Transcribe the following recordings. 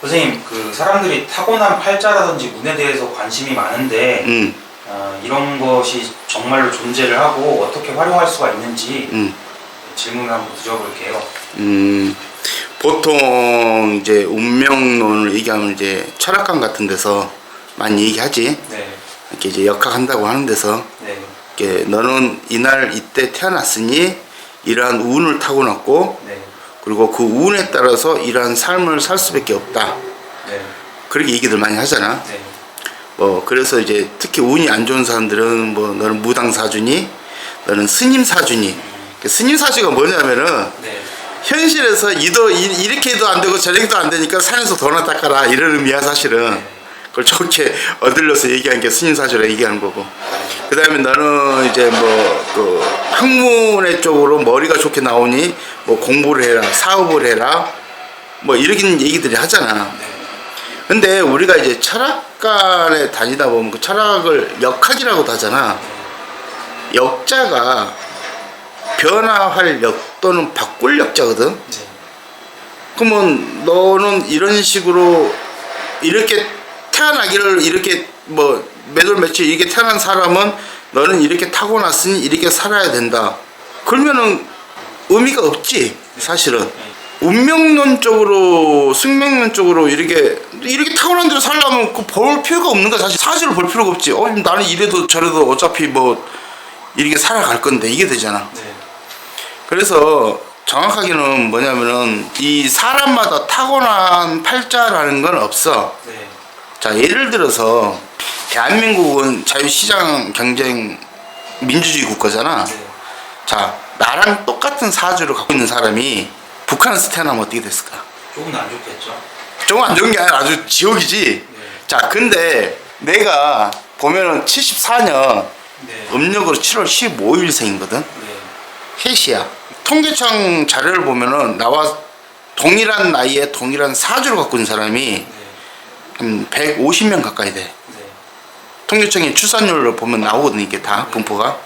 선생님, 그 사람들이 타고난 팔자라든지 운에 대해서 관심이 많은데 이런 것이 정말로 존재를 하고 어떻게 활용할 수가 있는지 질문을 한번 드려볼게요. 보통 이제 운명론을 얘기하면 이제 철학관 같은 데서 많이 얘기하지. 네. 이렇게 이제 역학한다고 하는 데서 네. 이렇게 너는 이날 이때 태어났으니 이러한 운을 타고났고 네. 그리고 그 운에 따라서 이러한 삶을 살 수밖에 없다. 네. 그렇게 얘기들 많이 하잖아. 네. 그래서 이제 특히 운이 안 좋은 사람들은 너는 무당사주니 너는 스님사주니. 스님사주가 뭐냐면은 네. 현실에서 이렇게 해도 안 되고 저렇게 해도 안 되니까 산에서 도나 닦아라 이런 의미야 사실은. 그걸 좋게 얻으려서 얘기하는 게 스님사주라 얘기하는 거고. 그 다음에 너는 이제 그 학문의 쪽으로 머리가 좋게 나오니 공부를 해라, 사업을 해라, 이렇게 얘기들이 하잖아. 근데 우리가 이제 철학관에 다니다 보면 그 철학을 역학이라고도 하잖아. 역자가 변화할 역 또는 바꿀 역자거든. 그러면 너는 이런 식으로 이렇게 태어나기를 이렇게 몇월 며칠 이렇게 태어난 사람은 너는 이렇게 타고났으니 이렇게 살아야 된다. 그러면은 의미가 없지 사실은. 운명론적으로 숙명론적으로 이렇게 타고난 대로 살려면 볼 필요가 없는 거야. 사실 사실을 볼 필요가 없지. 나는 이래도 저래도 어차피 이렇게 살아갈 건데 이게 되잖아. 그래서 정확하게는 뭐냐면은 이 사람마다 타고난 팔자라는 건 없어. 자, 예를 들어서 대한민국은 자유시장 경쟁 민주주의 국가잖아. 자, 나랑 똑같은 사주를 갖고 있는 사람이 북한에서 태어나면 어떻게 됐을까? 조금 안 좋겠죠. 조금 안 좋은 게 아니라 아주 지옥이지. 자, 근데 내가 보면은 74년 음력으로 7월 15일생이거든. 해시야. 통계청 자료를 보면은 나와 동일한 나이에 동일한 사주를 갖고 있는 사람이 한 150명 가까이 돼. 통계청의 출산율을 보면 나오거든 이게 다 분포가.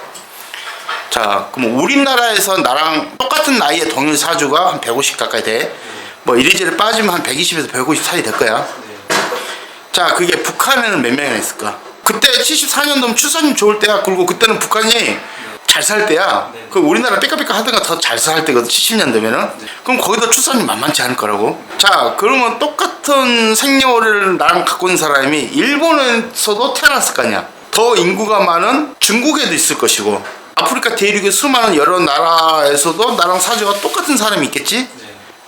자, 그럼 우리나라에서 나랑 똑같은 나이에 동일 사주가 한 150 가까이 돼. 이리저리 빠지면 한 120에서 150 사이 될 거야. 자, 그게 북한에는 몇 명이나 있을까? 그때 74년도면 출산율 좋을 때야. 그리고 그때는 북한이 잘 살 때야. 그 우리나라 삐까삐까 하다가 더 잘 살 때거든. 70년대면은. 그럼 거기다 출산율 만만치 않을 거라고. 자, 그러면 똑같은 생년월일을 나랑 갖고 있는 사람이 일본에서도 태어났을 거 아니야. 더 인구가 많은 중국에도 있을 것이고 아프리카 대륙의 수많은 여러 나라에서도 나랑 사주가 똑같은 사람이 있겠지.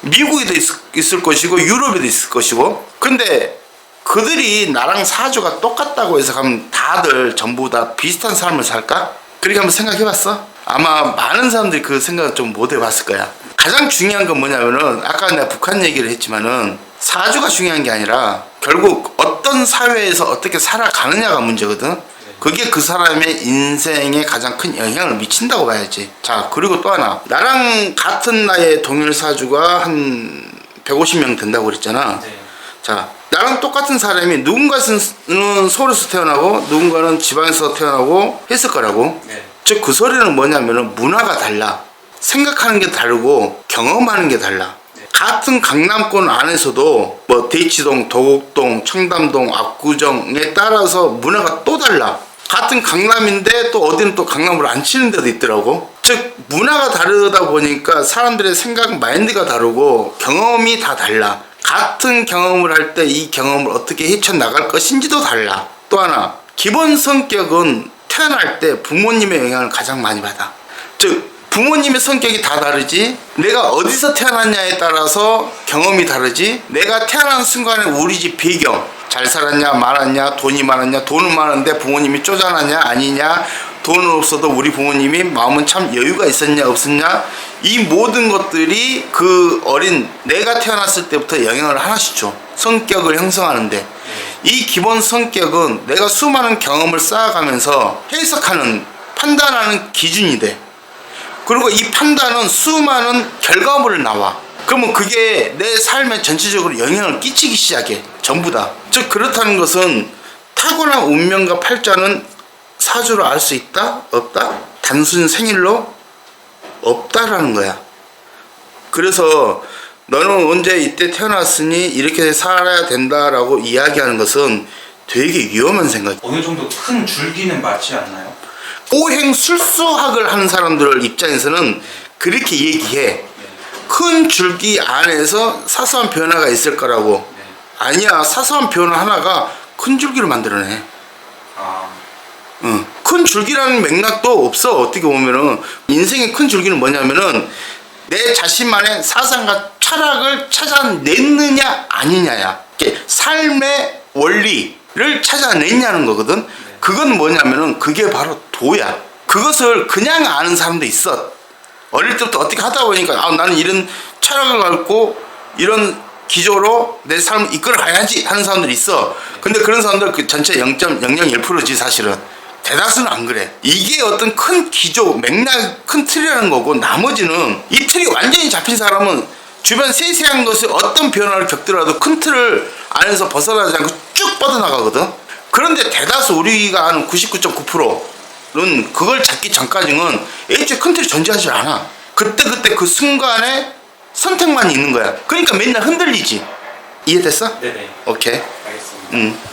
미국에도 있을 것이고 유럽에도 있을 것이고. 근데 그들이 나랑 사주가 똑같다고 해서 가면 다들 전부 다 비슷한 삶을 살까? 그렇게 한번 생각해봤어? 아마 많은 사람들이 그 생각을 좀 못 해봤을 거야. 가장 중요한 건 뭐냐면은 아까 내가 북한 얘기를 했지만은 사주가 중요한 게 아니라 결국 어떤 사회에서 어떻게 살아가느냐가 문제거든. 그게 그 사람의 인생에 가장 큰 영향을 미친다고 봐야지. 자, 그리고 또 하나, 나랑 같은 나이의 동일 사주가 한 150명 된다고 그랬잖아. 자, 나랑 똑같은 사람이 누군가는 서울에서 태어나고 누군가는 지방에서 태어나고 했을 거라고. 즉 그 소리는 뭐냐면은 문화가 달라, 생각하는 게 다르고 경험하는 게 달라. 같은 강남권 안에서도 대치동, 도곡동, 청담동, 압구정에 따라서 문화가 또 달라. 같은 강남인데 또 어디는 또 강남으로 안 치는 데도 있더라고. 즉 문화가 다르다 보니까 사람들의 생각 마인드가 다르고 경험이 다 달라. 같은 경험을 할 때 이 경험을 어떻게 헤쳐나갈 것인지도 달라. 또 하나, 기본 성격은 태어날 때 부모님의 영향을 가장 많이 받아. 즉 부모님의 성격이 다 다르지, 내가 어디서 태어났냐에 따라서 경험이 다르지, 내가 태어난 순간에 우리 집 배경, 잘 살았냐 많았냐, 돈이 많았냐, 돈은 많은데 부모님이 쪼잔하냐 아니냐, 돈은 없어도 우리 부모님이 마음은 참 여유가 있었냐 없었냐, 이 모든 것들이 그 어린 내가 태어났을 때부터 영향을 하나씩 줘. 성격을 형성하는데 이 기본 성격은 내가 수많은 경험을 쌓아가면서 해석하는, 판단하는 기준이 돼. 그리고 이 판단은 수많은 결과물을 나와. 그러면 그게 내 삶에 전체적으로 영향을 끼치기 시작해. 전부 다. 즉 그렇다는 것은 타고난 운명과 팔자는 사주로 알 수 있다? 없다? 단순 생일로? 없다라는 거야. 그래서 너는 언제 이때 태어났으니 이렇게 살아야 된다라고 이야기하는 것은 되게 위험한 생각이야. 어느 정도 큰 줄기는 맞지 않나요? 오행술수학을 하는 사람들 입장에서는 그렇게 얘기해. 큰 줄기 안에서 사소한 변화가 있을 거라고. 아니야, 사소한 변화 하나가 큰 줄기를 만들어내. 큰 줄기라는 맥락도 없어. 어떻게 보면은 인생의 큰 줄기는 뭐냐면은 내 자신만의 사상과 철학을 찾아냈느냐 아니냐야. 삶의 원리를 찾아냈냐는 거거든. 그건 뭐냐면은 그게 바로 도야. 그것을 그냥 아는 사람도 있어. 어릴 때부터 어떻게 하다 보니까 나는 이런 철학을 갖고 이런 기조로 내 삶을 이끌어 가야지 하는 사람들이 있어. 근데 그런 사람들 그 전체 0.001%지 사실은. 대다수는 안 그래. 이게 어떤 큰 기조, 맥락, 큰 틀이라는 거고, 나머지는 이 틀이 완전히 잡힌 사람은 주변 세세한 것에 어떤 변화를 겪더라도 큰 틀을 안에서 벗어나지 않고 쭉 뻗어나가거든. 그런데 대다수 우리가 아는 99.9%는 그걸 잡기 전까지는 애초에 큰 틀이 존재하지 않아. 그때 그 순간에 선택만 있는 거야. 그러니까 맨날 흔들리지. 이해됐어? 네네. 오케이. 알겠습니다.